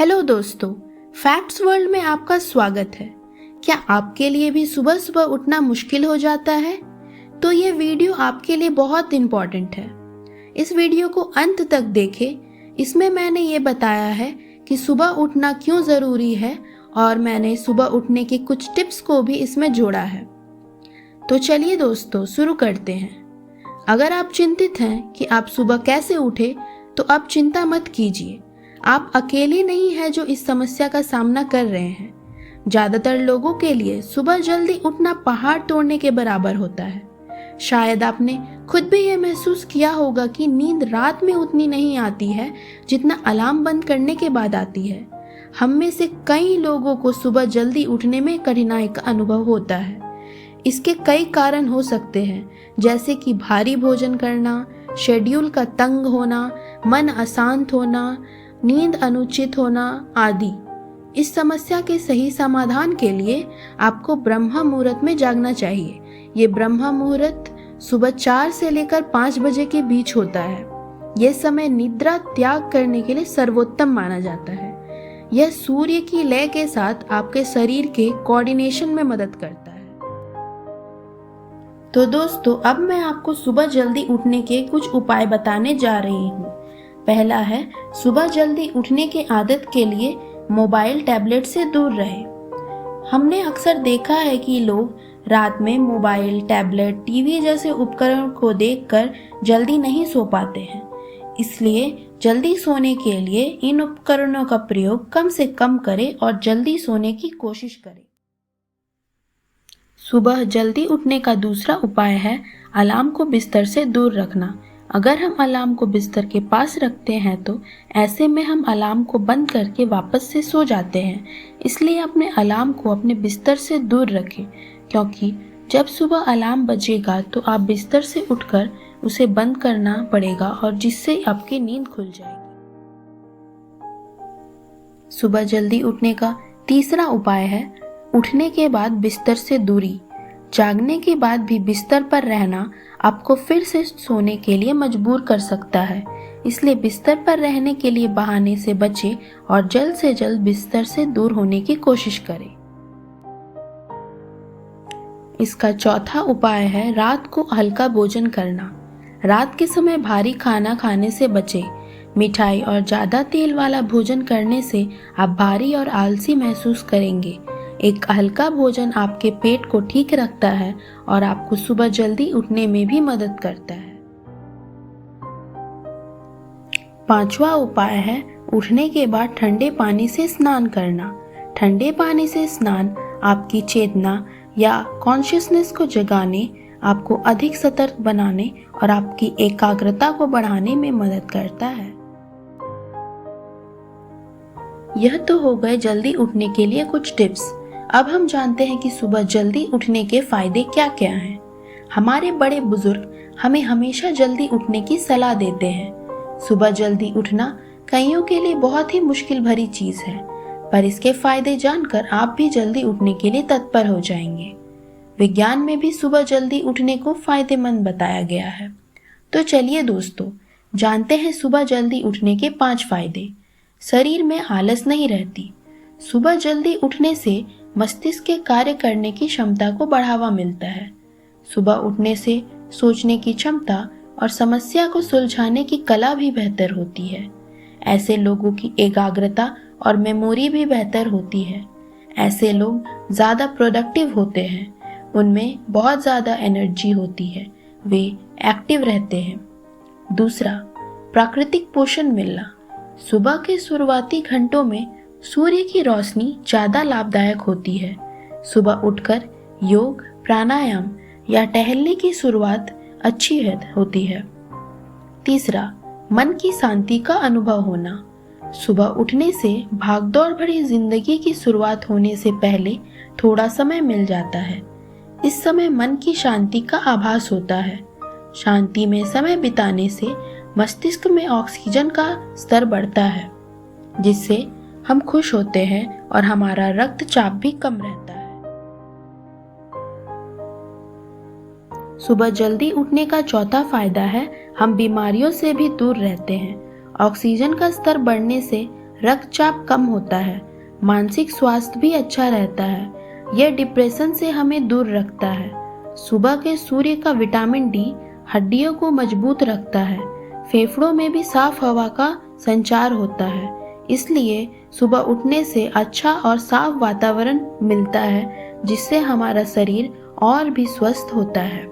Hello दोस्तों, facts world में आपका स्वागत है। क्या आपके लिए भी सुबह सुबह उठना मुश्किल हो जाता है? तो ये वीडियो आपके लिए बहुत इम्पोर्टेंट है। इस वीडियो को अंत तक देखें। इसमें मैंने ये बताया है कि सुबह उठना क्यों ज़रूरी है और मैंने सुबह उठने की कुछ टिप्स को भी इसमें जोड़ा है। तो चलिए दोस्तों, शुरू करते हैं। अगर आप चिंतित हैं कि आप सुबह कैसे उठे, तो अब चिंता मत कीजिए। आप अकेले नहीं हैं जो इस समस्या का सामना कर रहे हैं। ज़्यादातर लोगों के लिए सुबह जल्दी उठना पहाड़ तोड़ने के बराबर होता है। शायद आपने खुद भी ये महसूस किया होगा कि नींद रात में उतनी नहीं आती है जितना अलार्म बंद करने के बाद आती है। हम में से कई लोगों को सुबह जल्दी उठने में कठिनाई का अनुभव होता है। इसके कई कारण हो सकते हैं, जैसे कि भारी भोजन करना, शेड्यूल का तंग होना, मन अशांत होना, नींद अनुचित होना आदि। इस समस्या के सही समाधान के लिए आपको ब्रह्म मुहूर्त में जागना चाहिए। ये ब्रह्म मुहूर्त सुबह 4 से लेकर 5 बजे के बीच होता है। यह समय निद्रा त्याग करने के लिए सर्वोत्तम माना जाता है। यह सूर्य की लय के साथ आपके शरीर के कोऑर्डिनेशन में मदद करता है। तो दोस्तों, अब मैं आपको सुबह जल्दी उठने के कुछ उपाय बताने जा रही हूँ। पहला है, सुबह जल्दी उठने की आदत के लिए मोबाइल टैबलेट से दूर रहें। हमने अक्सर देखा है कि लोग रात में मोबाइल, टैबलेट, टीवी जैसे उपकरण को देखकर जल्दी नहीं सो पाते हैं। इसलिए जल्दी सोने के लिए इन उपकरणों का प्रयोग कम से कम करें और जल्दी सोने की कोशिश करें। सुबह जल्दी उठने का दूसरा उपाय है अलार्म को बिस्तर से दूर रखना। अगर हम अलार्म को बिस्तर के पास रखते हैं तो ऐसे में हम अलार्म को बंद करके वापस से सो जाते हैं। इसलिए अपने अलार्म को अपने बिस्तर से दूर रखें, क्योंकि जब सुबह अलार्म बजेगा तो आप बिस्तर से उठकर उसे बंद करना पड़ेगा और जिससे आपकी नींद खुल जाएगी। सुबह जल्दी उठने का तीसरा उपाय है उठने के बाद बिस्तर से दूरी। जागने के बाद भी बिस्तर पर रहना आपको फिर से सोने के लिए मजबूर कर सकता है। इसलिए बिस्तर पर रहने के लिए बहाने से बचें और जल्द से जल्द बिस्तर से दूर होने की कोशिश करें। इसका चौथा उपाय है रात को हल्का भोजन करना। रात के समय भारी खाना खाने से बचें। मिठाई और ज़्यादा तेल वाला भोजन करने से आप भारी और आलसी महसूस करेंगे। एक हल्का भोजन आपके पेट को ठीक रखता है और आपको सुबह जल्दी उठने में भी मदद करता है। पांचवा उपाय है उठने के बाद ठंडे पानी से स्नान करना। ठंडे पानी से स्नान आपकी चेतना या कॉन्शियसनेस को जगाने, आपको अधिक सतर्क बनाने और आपकी एकाग्रता को बढ़ाने में मदद करता है। यह तो हो गए जल्दी उठने के लिए कुछ टिप्स। अब हम जानते हैं कि सुबह जल्दी उठने के फायदे क्या क्या हैं। हमारे बड़े बुजुर्ग हमें हमेशा जल्दी उठने की सलाह देते हैं। सुबह जल्दी उठना कईयों के लिए बहुत ही मुश्किल भरी चीज है, पर इसके फायदे जानकर आप भी जल्दी उठने के लिए तत्पर हो जाएंगे। विज्ञान में भी सुबह जल्दी उठने को फायदेमंद बताया गया है। तो चलिए दोस्तों, जानते हैं सुबह जल्दी उठने के 5 फायदे। शरीर में आलस नहीं रहती। सुबह जल्दी उठने से मस्तिष्क के कार्य करने की क्षमता को बढ़ावा मिलता है। सुबह उठने से सोचने की क्षमता और समस्या को सुलझाने की कला भी बेहतर होती है। ऐसे लोगों की एकाग्रता और मेमोरी भी बेहतर होती है। ऐसे लोग ज़्यादा प्रोडक्टिव होते हैं। उनमें बहुत ज़्यादा एनर्जी होती है। वे एक्टिव रहते हैं। दूसरा, प्राकृतिक पोषण मिलना। सुबह के शुरुआती घंटों में सूर्य की रोशनी ज़्यादा लाभदायक होती है। सुबह उठकर योग, प्राणायाम या टहलने की शुरुआत अच्छी होती है। तीसरा, मन की शांति का अनुभव होना। सुबह उठने से भागदौड़ भरी जिंदगी की शुरुआत होने से पहले थोड़ा समय मिल जाता है। इस समय मन की शांति का आभास होता है। शांति में समय बिताने से मस्तिष्क में ऑक्सीजन का स्तर बढ़ता है, जिससे हम खुश होते हैं और हमारा रक्तचाप भी कम रहता है। सुबह जल्दी उठने का चौथा फायदा है हम बीमारियों से भी दूर रहते हैं। ऑक्सीजन का स्तर बढ़ने से रक्तचाप कम होता है, मानसिक स्वास्थ्य भी अच्छा रहता है। यह डिप्रेशन से हमें दूर रखता है। सुबह के सूर्य का विटामिन डी हड्डियों को मजबूत रखता है। फेफड़ों में भी साफ हवा का संचार होता है, इसलिए सुबह उठने से अच्छा और साफ वातावरण मिलता है, जिससे हमारा शरीर और भी स्वस्थ होता है।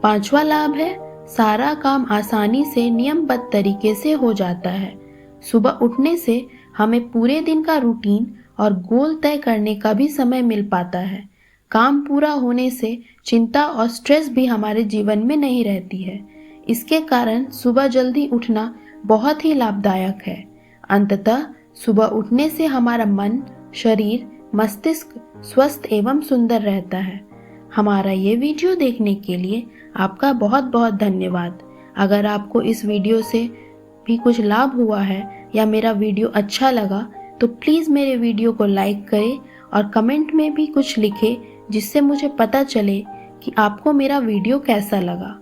पांचवा लाभ है, सारा काम आसानी से नियमबद्ध तरीके से हो जाता है। सुबह उठने से हमें पूरे दिन का रूटीन और गोल तय करने का भी समय मिल पाता है। काम पूरा होने से चिंता और स्ट्रेस भी हमारे जीवन में नहीं रहती है। इसके कारण सुबह जल्दी उठना बहुत ही लाभदायक है। अंततः सुबह उठने से हमारा मन, शरीर, मस्तिष्क स्वस्थ एवं सुंदर रहता है। हमारा ये वीडियो देखने के लिए आपका बहुत बहुत धन्यवाद। अगर आपको इस वीडियो से भी कुछ लाभ हुआ है या मेरा वीडियो अच्छा लगा तो प्लीज़ मेरे वीडियो को लाइक करें और कमेंट में भी कुछ लिखें, जिससे मुझे पता चले कि आपको मेरा वीडियो कैसा लगा।